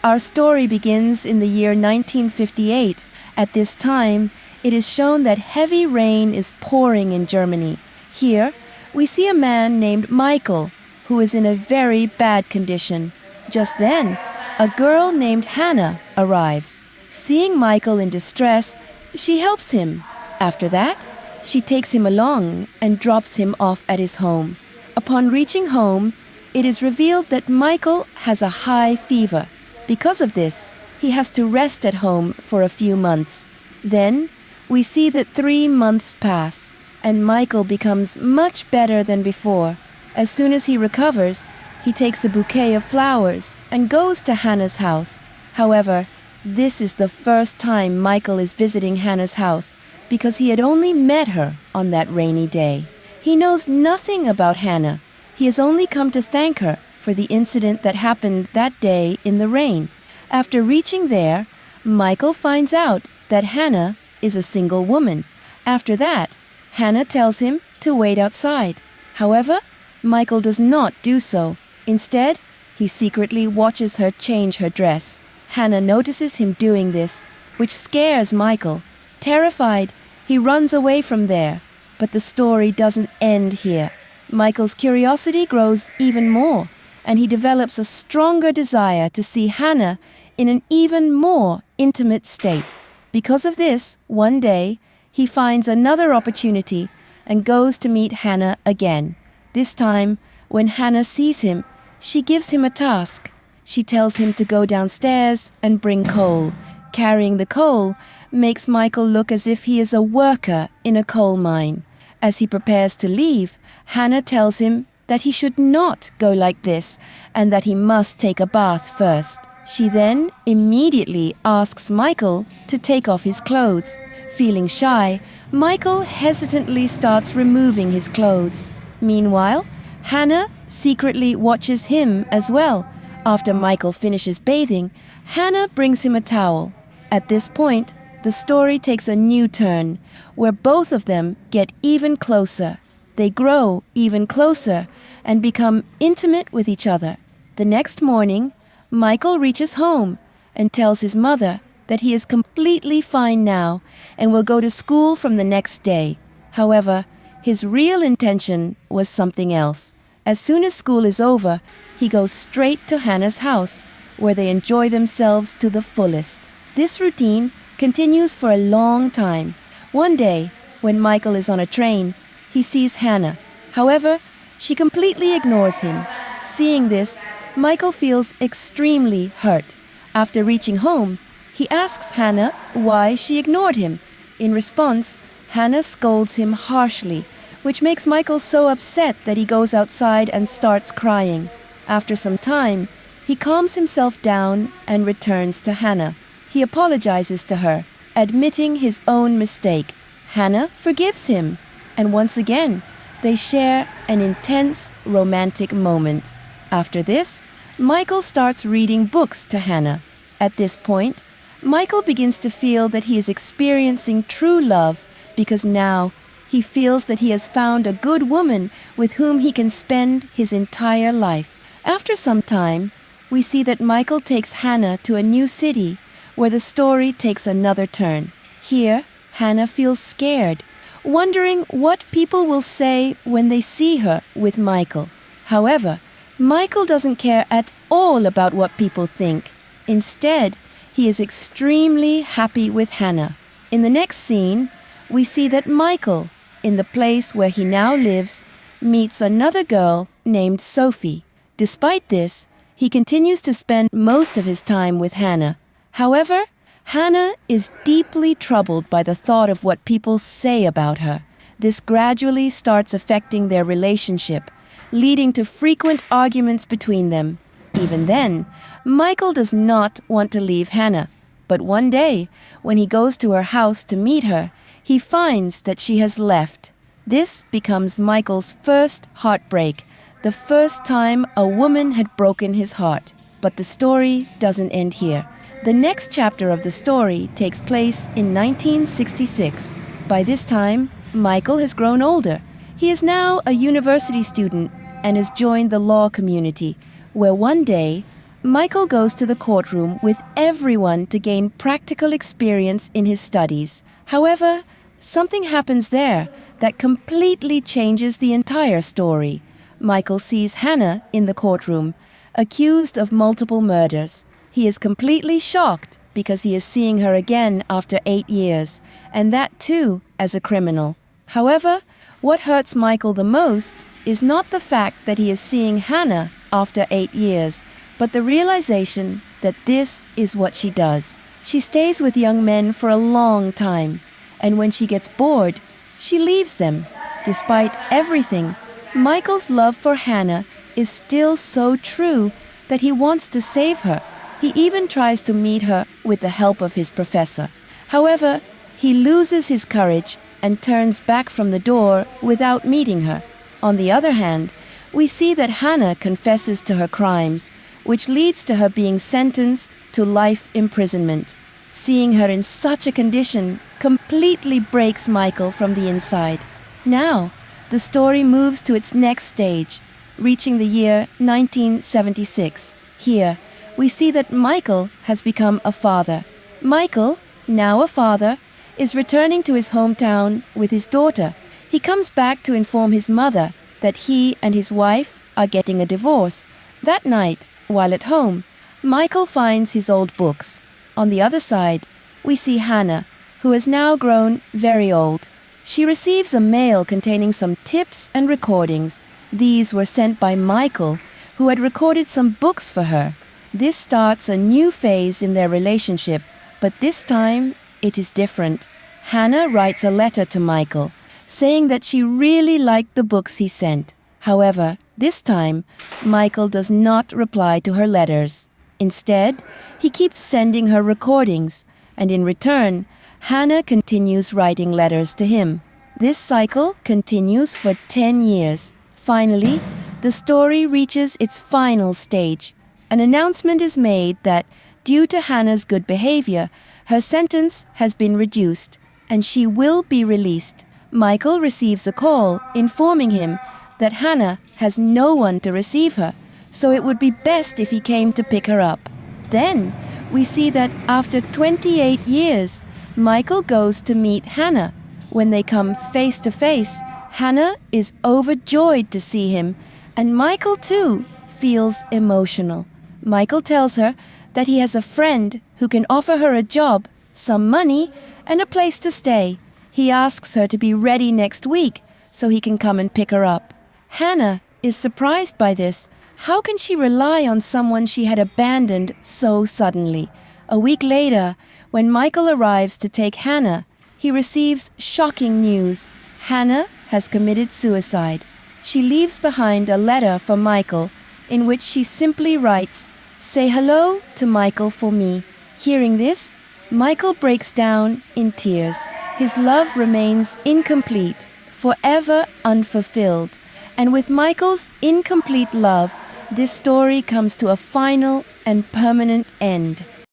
Our story begins in the year 1958. At this time, it is shown that heavy rain is pouring in Germany. Here, we see a man named Michael, who is in a very bad condition. Just then, a girl named Hannah arrives. Seeing Michael in distress, she helps him. After that, she takes him along and drops him off at his home. Upon reaching home, it is revealed that Michael has a high fever. Because of this, he has to rest at home for a few months. Then, we see that 3 months pass, and Michael becomes much better than before. As soon as he recovers, he takes a bouquet of flowers and goes to Hannah's house. However, this is the first time Michael is visiting Hannah's house because he had only met her on that rainy day. He knows nothing about Hannah. He has only come to thank her for the incident that happened that day in the rain. After reaching there, Michael finds out that Hannah is a single woman. After that, Hannah tells him to wait outside. However, Michael does not do so. Instead, he secretly watches her change her dress. Hannah notices him doing this, which scares Michael. Terrified, he runs away from there. But the story doesn't end here. Michael's curiosity grows even more, and he develops a stronger desire to see Hannah in an even more intimate state. Because of this, one day, he finds another opportunity and goes to meet Hannah again. This time, when Hannah sees him, she gives him a task. She tells him to go downstairs and bring coal. Carrying the coal makes Michael look as if he is a worker in a coal mine. As he prepares to leave, Hannah tells him that he should not go like this and that he must take a bath first. She then immediately asks Michael to take off his clothes. Feeling shy, Michael hesitantly starts removing his clothes. Meanwhile, Hannah secretly watches him as well. After Michael finishes bathing, Hannah brings him a towel. At this point, the story takes a new turn, where both of them get even closer. They grow even closer and become intimate with each other. The next morning, Michael reaches home and tells his mother that he is completely fine now and will go to school from the next day. However, his real intention was something else. As soon as school is over, he goes straight to Hannah's house, where they enjoy themselves to the fullest. This routine continues for a long time. One day, when Michael is on a train, he sees Hannah. However, she completely ignores him. Seeing this, Michael feels extremely hurt. After reaching home, he asks Hannah why she ignored him. In response, Hannah scolds him harshly, which makes Michael so upset that he goes outside and starts crying. After some time, he calms himself down and returns to Hannah. He apologizes to her, admitting his own mistake. Hannah forgives him, and once again, they share an intense romantic moment. After this, Michael starts reading books to Hannah. At this point, Michael begins to feel that he is experiencing true love because now he feels that he has found a good woman with whom he can spend his entire life. After some time, we see that Michael takes Hannah to a new city where the story takes another turn. Here, Hannah feels scared, wondering what people will say when they see her with Michael. However, Michael doesn't care at all about what people think. Instead, he is extremely happy with Hannah. In the next scene, we see that Michael, in the place where he now lives, meets another girl named Sophie. Despite this, he continues to spend most of his time with Hannah. However, Hannah is deeply troubled by the thought of what people say about her. This gradually starts affecting their relationship, leading to frequent arguments between them. Even then, Michael does not want to leave Hannah. But one day, when he goes to her house to meet her, he finds that she has left. This becomes Michael's first heartbreak, the first time a woman had broken his heart. But the story doesn't end here. The next chapter of the story takes place in 1966. By this time, Michael has grown older. He is now a university student and has joined the law community, where one day, Michael goes to the courtroom with everyone to gain practical experience in his studies. However, something happens there that completely changes the entire story. Michael sees Hannah in the courtroom, accused of multiple murders. He is completely shocked because he is seeing her again after 8 years, and that too as a criminal. However, what hurts Michael the most is not the fact that he is seeing Hannah after 8 years, but the realization that this is what she does. She stays with young men for a long time, and when she gets bored, she leaves them. Despite everything, Michael's love for Hannah is still so true that he wants to save her. He even tries to meet her with the help of his professor. However, he loses his courage and turns back from the door without meeting her. On the other hand, we see that Hannah confesses to her crimes, which leads to her being sentenced to life imprisonment. Seeing her in such a condition completely breaks Michael from the inside. Now, the story moves to its next stage, reaching the year 1976. Here, we see that Michael has become a father. Michael, now a father, is returning to his hometown with his daughter. He comes back to inform his mother that he and his wife are getting a divorce. That night, while at home, Michael finds his old books. On the other side, we see Hannah, who has now grown very old. She receives a mail containing some tips and recordings. These were sent by Michael, who had recorded some books for her. This starts a new phase in their relationship, but this time it is different. Hannah writes a letter to Michael, saying that she really liked the books he sent. However, this time, Michael does not reply to her letters. Instead, he keeps sending her recordings, and in return, Hannah continues writing letters to him. This cycle continues for 10 years. Finally, the story reaches its final stage. An announcement is made that, due to Hannah's good behavior, her sentence has been reduced, and she will be released. Michael receives a call informing him that Hannah has no one to receive her, so it would be best if he came to pick her up. Then, we see that after 28 years, Michael goes to meet Hannah. When they come face to face, Hannah is overjoyed to see him, and Michael too feels emotional. Michael tells her that he has a friend who can offer her a job, some money, and a place to stay. He asks her to be ready next week so he can come and pick her up. Hannah is surprised by this. How can she rely on someone she had abandoned so suddenly? A week later, when Michael arrives to take Hannah, he receives shocking news. Hannah has committed suicide. She leaves behind a letter for Michael in which she simply writes, "Say hello to Michael for me." Hearing this, Michael breaks down in tears. His love remains incomplete, forever unfulfilled. And with Michael's incomplete love, this story comes to a final and permanent end.